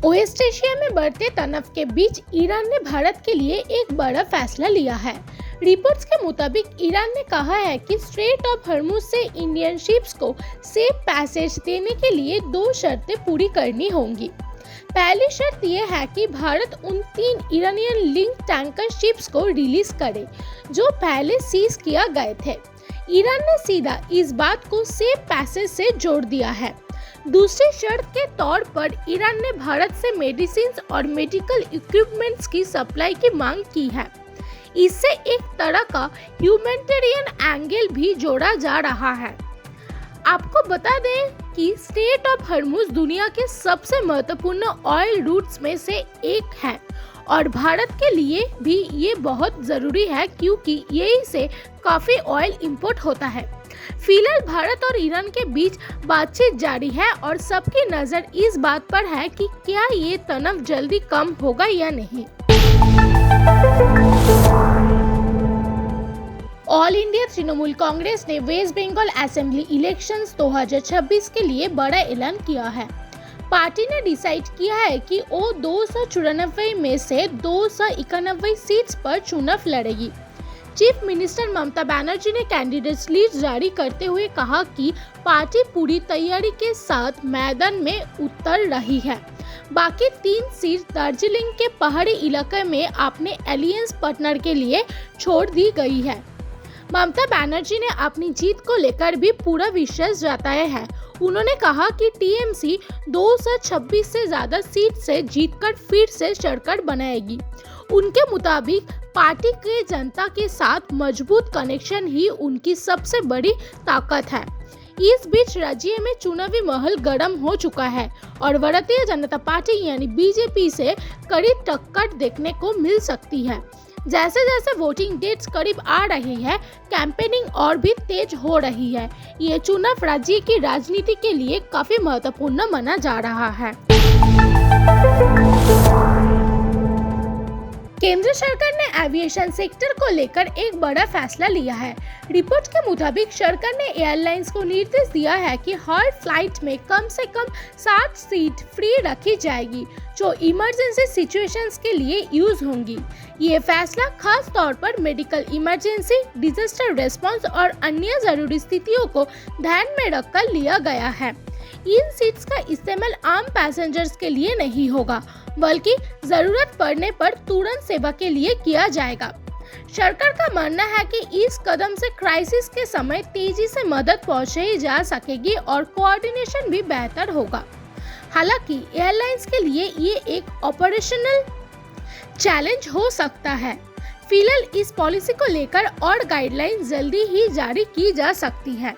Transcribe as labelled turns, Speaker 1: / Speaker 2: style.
Speaker 1: Waste Asia में बढ़ते तनाव के बीच ईरान ने भारत के लिए एक बड़ा फैसला लिया है। रिपोर्ट्स के मुताबिक ईरान ने कहा है कि स्ट्रेट ऑफ हॉर्मुज से इंडियन शिप्स को सेफ पैसेज देने के लिए 2 शर्तें पूरी करनी होंगी। पहली शर्त यह है कि भारत उन 3 ईरानियन लिंक टैंकर शिप्स को रिलीज करे जो पहले सीज किया गए थे। ईरान ने सीधा इस बात को सेफ पैसेज से जोड़ दिया है। दूसरी शर्त के तौर पर ईरान ने भारत से मेडिसिन और मेडिकल इक्विपमेंट्स की सप्लाई की मांग की है। इससे एक तरह का ह्यूमैनिटेरियन एंगल भी जोड़ा जा रहा है। आपको बता दें कि स्ट्रेट ऑफ हॉर्मुज दुनिया के सबसे महत्वपूर्ण ऑयल रूट्स में से एक है और भारत के लिए भी ये बहुत जरूरी है क्योंकि यही से काफी ऑयल इंपोर्ट होता है। फिलहाल भारत और ईरान के बीच बातचीत जारी है और सबकी नजर इस बात पर है कि क्या ये तनाव जल्दी कम होगा या नहीं। ऑल इंडिया तृणमूल कांग्रेस ने वेस्ट बंगाल असेंबली इलेक्शंस 2026 के लिए बड़ा ऐलान किया है। पार्टी ने डिसाइड किया है कि वो 294 में से 291 सीट्स पर चुनाव लड़ेगी। चीफ मिनिस्टर ममता बनर्जी ने कैंडिडेट्स लिस्ट जारी करते हुए कहा कि पार्टी पूरी तैयारी के साथ मैदान में उतर रही है। बाकी 3 सीट दार्जिलिंग के पहाड़ी इलाके में अपने एलियंस पार्टनर के लिए छोड़ दी गई है। ममता बनर्जी ने अपनी जीत को लेकर भी पूरा विश्वास जताया है। उन्होंने कहा कि टीएमसी 226 से ज्यादा सीट से जीतकर फिर से सरकार बनाएगी। उनके मुताबिक पार्टी के जनता के साथ मजबूत कनेक्शन ही उनकी सबसे बड़ी ताकत है। इस बीच राज्य में चुनावी माहौल गर्म हो चुका है और भारतीय जनता पार्टी यानी बीजेपी से कड़ी टक्कर देखने को मिल सकती है। जैसे जैसे वोटिंग डेट्स करीब आ रही है, कैंपेनिंग और भी तेज हो रही है। ये चुनाव राज्य की राजनीति के लिए काफी महत्वपूर्ण माना जा रहा है। केंद्र सरकार ने एविएशन सेक्टर को लेकर एक बड़ा फैसला लिया है। रिपोर्ट के मुताबिक सरकार ने एयरलाइंस को निर्देश दिया है कि हर फ्लाइट में कम से कम 60 सीट फ्री रखी जाएगी जो इमरजेंसी सिचुएशंस के लिए यूज होंगी। ये फैसला खास तौर पर मेडिकल इमरजेंसी, डिजास्टर रेस्पॉन्स और अन्य जरूरी स्थितियों को ध्यान में रखकर लिया गया है। इन सीट्स का इस्तेमाल आम पैसेंजर्स के लिए नहीं होगा बल्कि जरूरत पड़ने पर तुरंत सेवा के लिए किया जाएगा। सरकार का मानना है कि इस कदम से क्राइसिस के समय तेजी से मदद पहुंचाई जा सकेगी और कोऑर्डिनेशन भी बेहतर होगा। हालांकि एयरलाइंस के लिए ये एक ऑपरेशनल चैलेंज हो सकता है। फिलहाल इस पॉलिसी को लेकर और गाइडलाइन जल्दी ही जारी की जा सकती है।